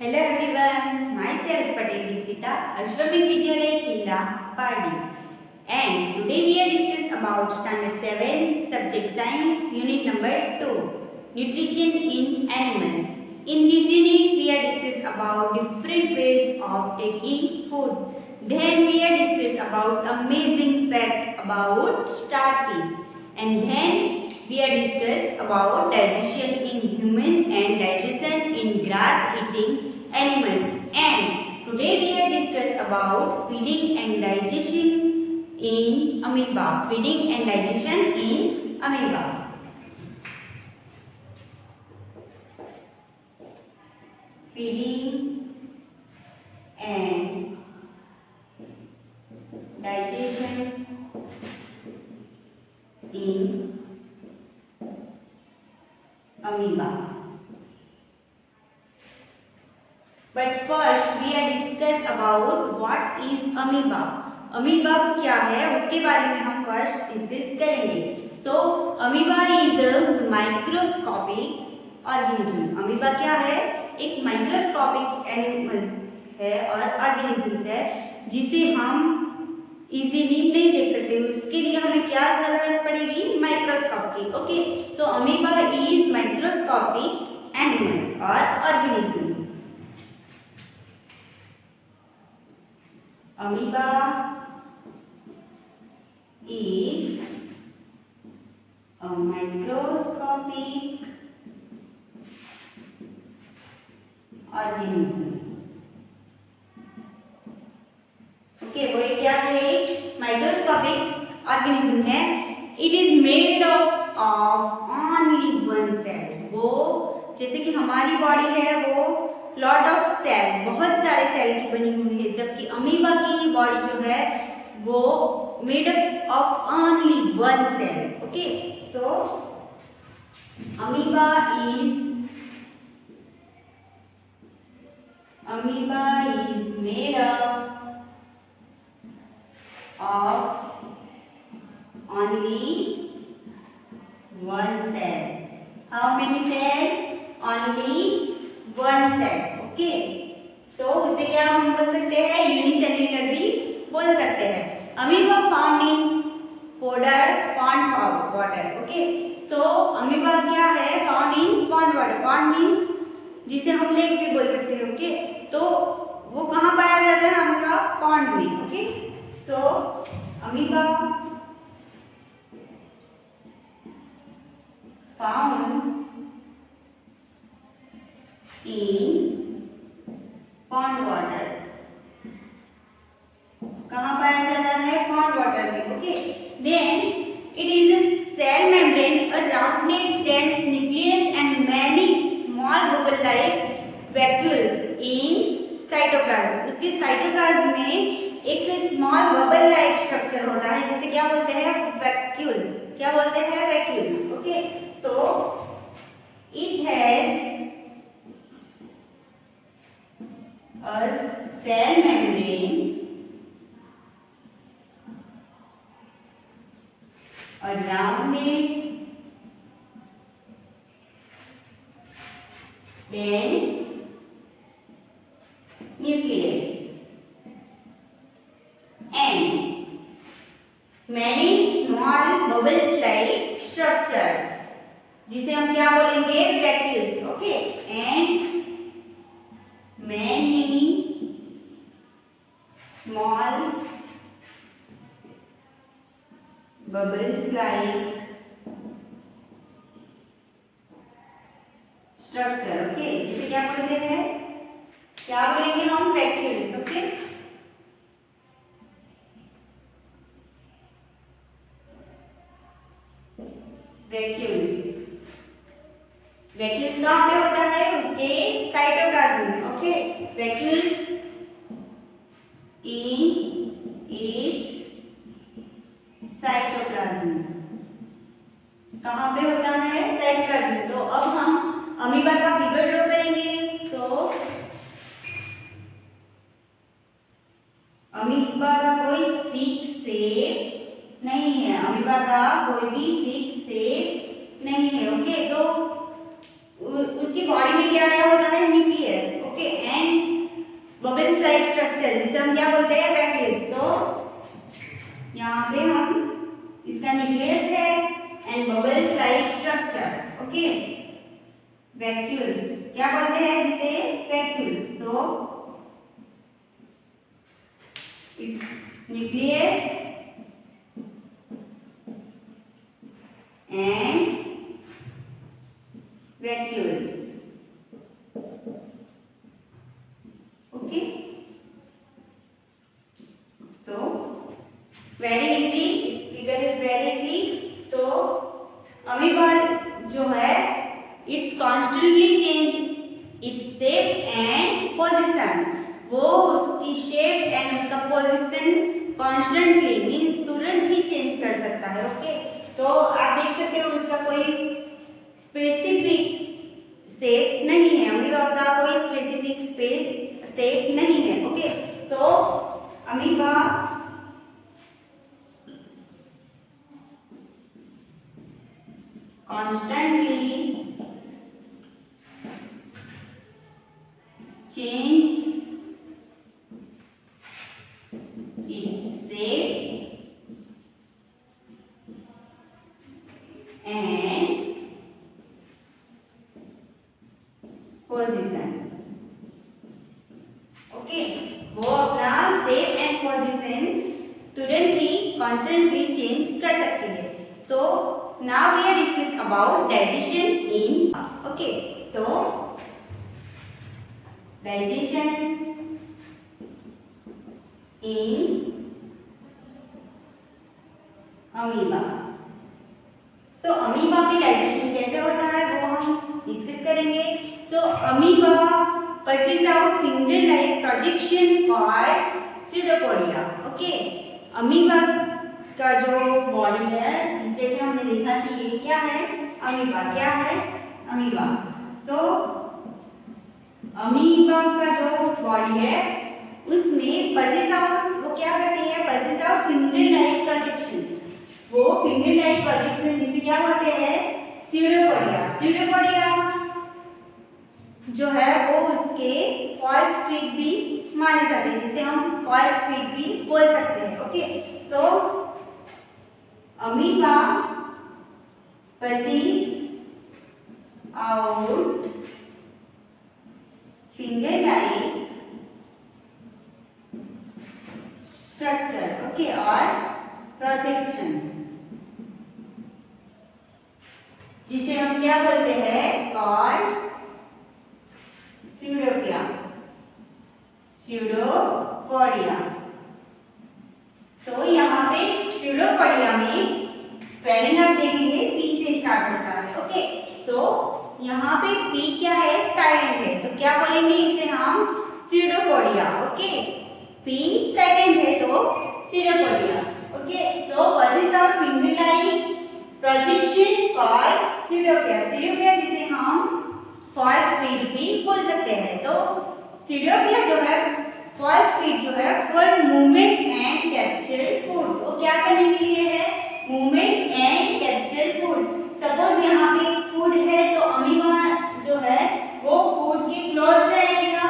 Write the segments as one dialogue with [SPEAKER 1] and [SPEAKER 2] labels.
[SPEAKER 1] Hello everyone, myself Patel Dikshita, Ashwamik Vidyalaya Killa, Pardi. And today we are discuss about Standard 7, Subject Science, Unit number 2, Nutrition in Animals. In this unit we are discuss about different ways of taking food. Then we are discuss about amazing fact about starfish. And then we are discuss about digestion in human and digestion in grass eating animals. And today we are discuss about feeding and digestion in amoeba. Feeding and digestion in amoeba. Feeding and digestion in amoeba. But first we are discuss about what is amoeba. Amoeba क्या है उसके बारे में हम first discuss करेंगे. So amoeba is a microscopic organism. Amoeba क्या है? एक माइक्रोस्कोपिक एनिमल है और ऑर्गेनिज्म है जिसे हम इजीली नहीं देख सकते. उसके लिए हमें क्या जरूरत पड़ेगी? माइक्रोस्कोप की. Okay, so amoeba is microscopic animal और organism. Amoeba is a microscopic organism. Okay, वो क्या है? एक माइक्रोस्कोपिक ऑर्गेनिज्म है. It is made of only one cell. वो जैसे कि हमारी बॉडी है वो लॉट ऑफ सेल, बहुत सारे सेल की बनी हुई है, जबकि अमीबा की बॉडी जो है वो made up of only one cell. Okay, so amoeba is made up of only one cell. How many cell? Only one cell. Okay, so इसे क्या हम बोल सकते हैं? यूनिसेल्युलर भी बोल सकते हैं. Amoeba found in powder pond water. Okay, so amoeba क्या है? Found in pond water. Pond means जिसे हम लेक भी बोल सकते हैं. ओके, तो वो कहाँ पाया जाता है? अमीबा पॉन्ड में. Okay, so amoeba found in pond water. कहाँ पाया जाता है? pond water में. Okay, then it is a cell membrane, a rounded dense nucleus and many small bubble-like vacuoles in cytoplasm. उसके साइटोप्लाज्म में एक स्मॉल बबल लाइक स्ट्रक्चर होता है जिसे क्या बोलते हैं? वैक्यूल्स. क्या बोलते हैं? Vacuoles. Okay, so it has a cell membrane, a rounded dense nucleus and many small bubbles like structure जिसे हम क्या बोलेंगे? Vacuoles. Okay, and many small bubbles like structure. Okay, जिसे क्या बोलते हैं? क्या बोलेंगे हम? वैक्यूल्स. Okay, vacuoles. वैक्यूल्स कहाँ पे होता है? उसके साइटोप्लाज्म में. Okay, vacuoles in its cytoplasm. कहाँ पे होता है? साइटोप्लाज्म. तो अब हम अमीबा का फिगर ड्रॉ करेंगे. सो अमीबा का कोई फिक्स शेप नहीं है. अमीबा का कोई भी फिक्स शेप नहीं है. ओके, सो उसकी बॉडी में क्या आया होता है? न्यूक्लियस. ओके, स्ट्रक्चर जिसे हम क्या बोलते हैं वैक्यूल्स। तो यहाँ पे हम इसका न्यूक्लियस है and bubbles like structure. Okay, vacuoles क्या बोलते हैं जिसे वैक्यूल्स। तो it's nucleus and vacuoles. Okay, so very easy, its figure is very easy. So amoeba जो है it's constantly change its shape and position, वो उसकी शेप एंड उसका पोजीशन कॉन्स्टेंटली मीन्स तुरंत ही चेंज कर सकता है। ओके, तो आप देख सकते हो उसका कोई स्पेसिफिक शेप नहीं है, अमीबा का कोई स्पेसिफिक शेप नहीं है। Okay, so amoeba constantly change its shape and position। Okay, वो अपना शेप एंड पोजीशन तुरंत ही कॉन्स्टेंटली चेंज कर सकती है। सो now we are discuss about digestion in okay, so digestion in amoeba। so amoeba में digestion कैसे होता है वो हम डिस्कस करेंगे। so amoeba passes out finger like projection called pseudopodia। okay, amoeba का जो बॉडी है जैसे हमने देखा कि ये क्या है अमीबा, क्या है अमीबा। सो अमीबा का जो बॉडी है उसमें पसेस आउट, वो क्या करती है possess out finger like projection, वो फिंगर लाइक प्रोजेक्शन जिसे क्या बोलते हैं स्यूडोपोडिया। स्यूडोपोडिया जो है वो उसके फॉल्स फीट भी माने जाते हैं, जिसे हम फॉल्स फीट भी बोल सकते हैं। Okay, so amoeba passes out finger like structure, okay, or projection, जिसे हम क्या बोलते हैं called pseudopodia, pseudopodia। तो यहाँ पे pseudopodia में स्पेलिंग आप देखेंगे P से स्टार्ट होता है। ओके, सो यहाँ पे P क्या है साइलेंट है, तो क्या बोलेंगे इसे हम pseudopodia। ओके, P साइलेंट है तो pseudopodia। ओके, सो passes out finger like projection called pseudopodia। pseudopodia जिसे हम false feet भी बोल सकते हैं। तो pseudopodia जो है फॉल्स फीट जो है for movement and capture food, वो क्या करने के लिए है movement and capture food. Suppose यहाँ पे फूड है तो अमीबा जो है वो फूड के क्लोज जाएगा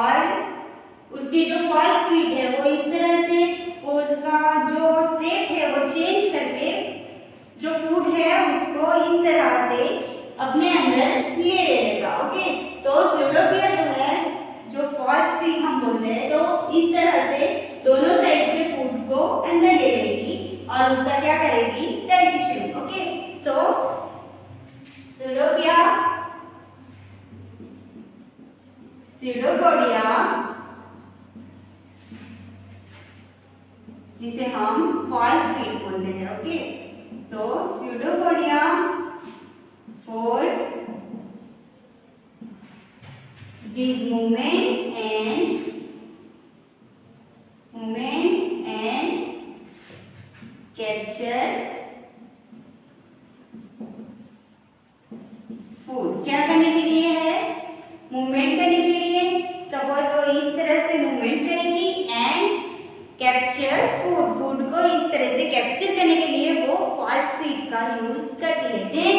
[SPEAKER 1] और उसकी जो फॉल्स फीट है वो इस तरह से वो उसका जो शेप है वो चेंज करके जो फूड है उसको इस तरह से अपने अंदर ले लेगा। ओके, तो स्यूडोपोडिया जो है जो फॉल्स फीट हम बोलते हैं तो इस तरह से दोनों साइड से फूड को अंदर ले लेगी और उसका क्या करेगी डाइजेशन। ओके, सो स्यूडोपोडिया जिसे हम फॉल्स फीट बोलते हैं। Okay, so pseudopodia for these movements and capture food, क्या करने के लिए है मूवमेंट करने के लिए। सपोज वो इस तरह से मूवमेंट करेगी एंड कैप्चर फूड, फूड को इस तरह से कैप्चर करने के लिए वो फॉल्स फीट का यूज करती है। Then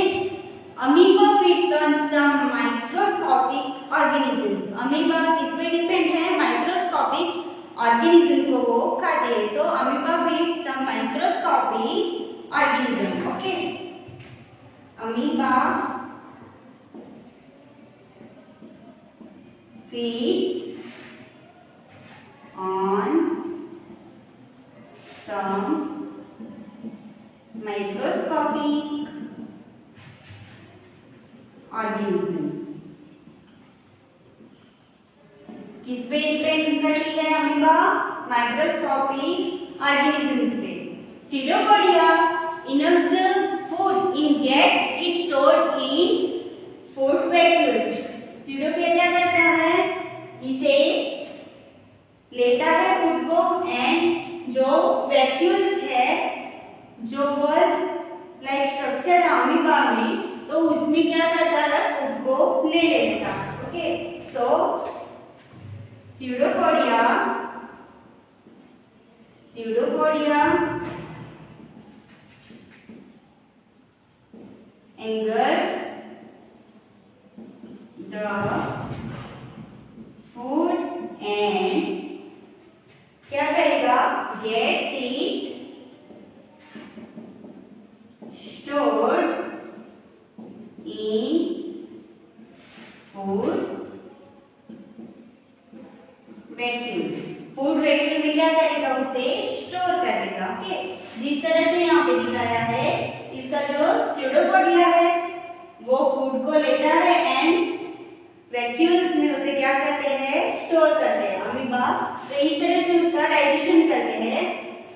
[SPEAKER 1] amoeba feeds on some microscopic organisms. Amoeba किस पे डिपेंड है माइक्रोस्कोपिक ऑर्गेनिज्म को वो खाते हैं। So amoeba feeds some microscopic organism. Okay, amoeba feeds on some microscopic organisms। किस पे डिपेंड करती है अमीबा? माइक्रोस्कोपिक ऑर्गेनिज्म पे। Pseudopodia involves the food in gets it stored in food vacuoles. Pseudopodia क्या करता है? इसे लेता है फूड को एंड जो वैक्यूल्स है, जो वॉल्स लाइक स्ट्रक्चर है अमीबा में, तो उसमें क्या करता है? फूड को ले लेता है। Okay, so pseudopodia anger the food and क्या करेगा? gets it stored in food vacuum. Food vacuum में क्या करेगा? उसे स्टोर करेगा। ओके, जिस तरह से यहाँ पे दिखाया है, इसका जो स्यूडोपोडिया है वो फूड को लेता है एंड वैक्यूल्स में उसे क्या करते हैं? स्टोर करते हैं। अमीबा तो इस तरह से उसका डाइजेशन करते हैं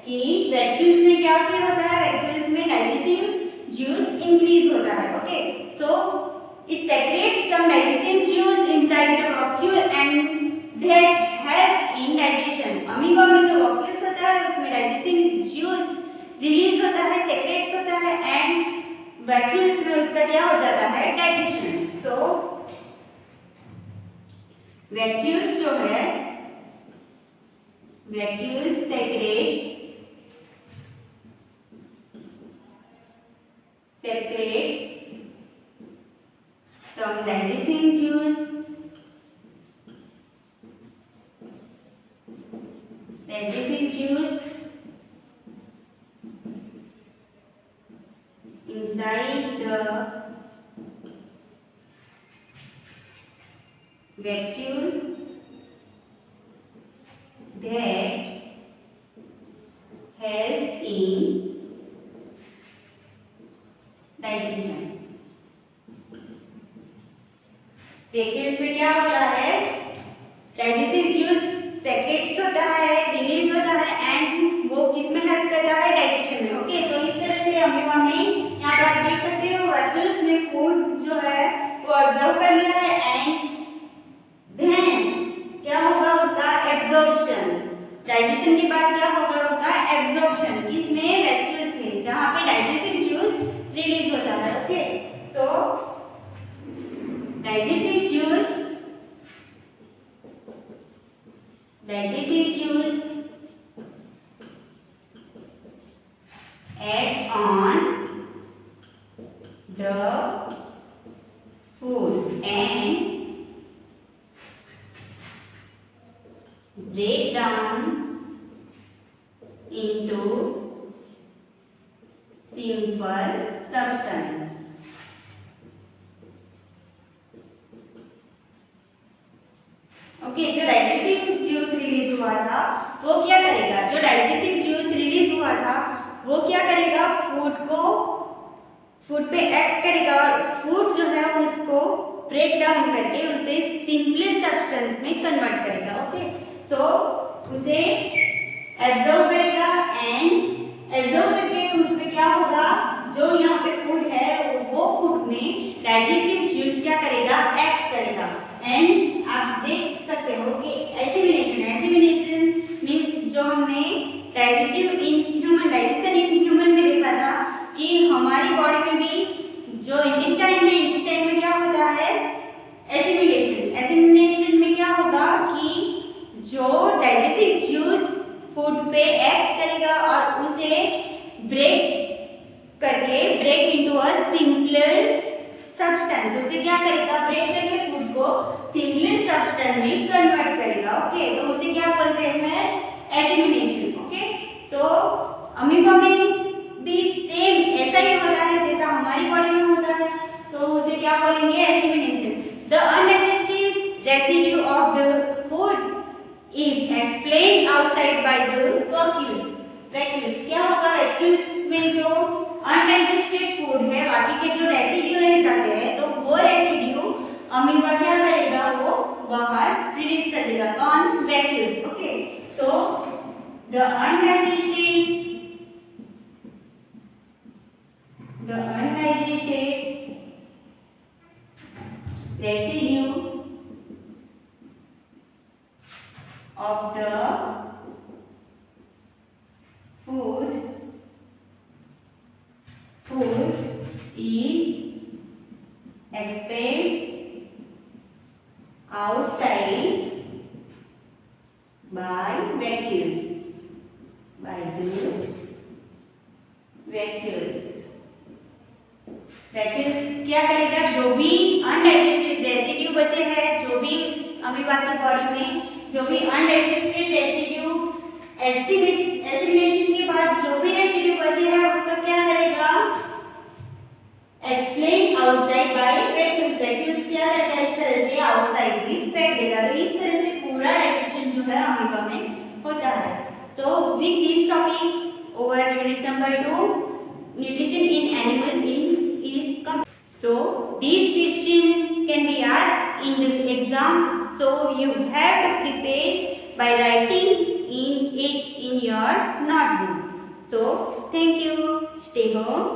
[SPEAKER 1] कि वैक्यूल्स में क्या होता है? वैक्यूल्स में डाइजेस्टिव जूस इंक्रीज होता है। Okay, so it secretes some digestive juice inside the vacuole and that help in digestion। Amoeba में जो वैक्यूल्स होता है उसमें डाइजेस्टिव जूस रिलीज होता है, सेक्रेट्स होता है एंड वैक्यूल्स में उसका क्या हो जाता है? डाइजेशन। सो वैक्यूल्स जो है, vacuoles secrets some digesting juice inside the vacuole that helps in digestion। Vacuoles में क्या होता है? डाइजेस्टिव जूस सेक्रेट्स होता है, रिलीज होता है एंड वो किस में हेल्प करता है? डाइजेशन में। ओके, तो इस तरह से अमीबा में यहाँ पे आप देख सकते हो वैक्यूल्स में फूड जो है वो ऑब्जर्व कर लिया है एंड देन क्या होगा? उसका एब्जॉर्प्शन। डाइजेशन के बाद क्या होगा? उसका एब्जॉर्प्शन। किसमें? वैक्यूल्स में, जहाँ पे डाइजेस्टिव जूस रिलीज होता है। Okay, so digestive juice add on the food and break down into simple substance। Okay, जो डाइजेस्टिव जूस रिलीज हुआ था वो क्या करेगा? जो डाइजेस्टिव जूस रिलीज हुआ था वो क्या करेगा? फूड पे एक्ट करेगा और फूड जो है उसको ब्रेक डाउन करके उसे सिंपलर सब्सटेंस में कन्वर्ट करेगा। ओके, सो उसे एब्जॉर्ब करेगा एंड एब्जॉर्ब करके उस पे क्या होगा? जो यहाँ पे फूड है वो फूड में डाइजेस्टिव जूस क्या करेगा? एक्ट करेगा एंड आप देख सकते हो कि एसिमिलेशन मींस जो हमने डाइजेशन इन ह्यूमन में देखा था कि हमारी बॉडी में भी जो इंटेस्टाइन है, इंटेस्टाइन में क्या होता है? एसिमिलेशन में क्या होगा कि जो डाइजेस्टिव जूस फूड पे एक्ट करेगा और उसे break into a simpler substance. उसे क्या करेगा? ब्रेक करके फूड को सिंपलर सब्सटेंस में कन्वर्ट करेगा। ओके, तो उसे क्या बोलते हैं? residue of the food is explained outside by the vacuoles. Vacuoles क्या होगा? वैक्यूल्स में जो अनडाइजेस्टेड फूड है, बाकी के जो रेसिड्यू रह जाते हैं, तो वो रेसिड्यू अमीबा क्या करेगा? वो बाहर रिलीज कर देगा। कौन? Vacuoles. Okay, so the undigested residue of the food is expelled outside by vacuoles. Vacuoles क्या करेगा? जो भी अनडाइजेस्टेड रेसिड्यू बचे हैं, जो भी अमीबा की बॉडी में जो भी अनडाइजेस्टेड रेसिड्यू एसिमिलेशन के बाद जो भी रेसिड्यू बचे हैं, उसका क्या करेगा? Explain outside by vacuoles. Vacuoles क्या करेगा? इस तरह से आउटसाइड भी फेंक देगा। तो इस तरह से पूरा डाइजेशन जो है अमीबा में होता है। So with this topic over unit number 2 nutrition in animal is complete. So these questions can be asked in the exam, so you have to prepare by writing in it in your notebook. So thank you, stay home.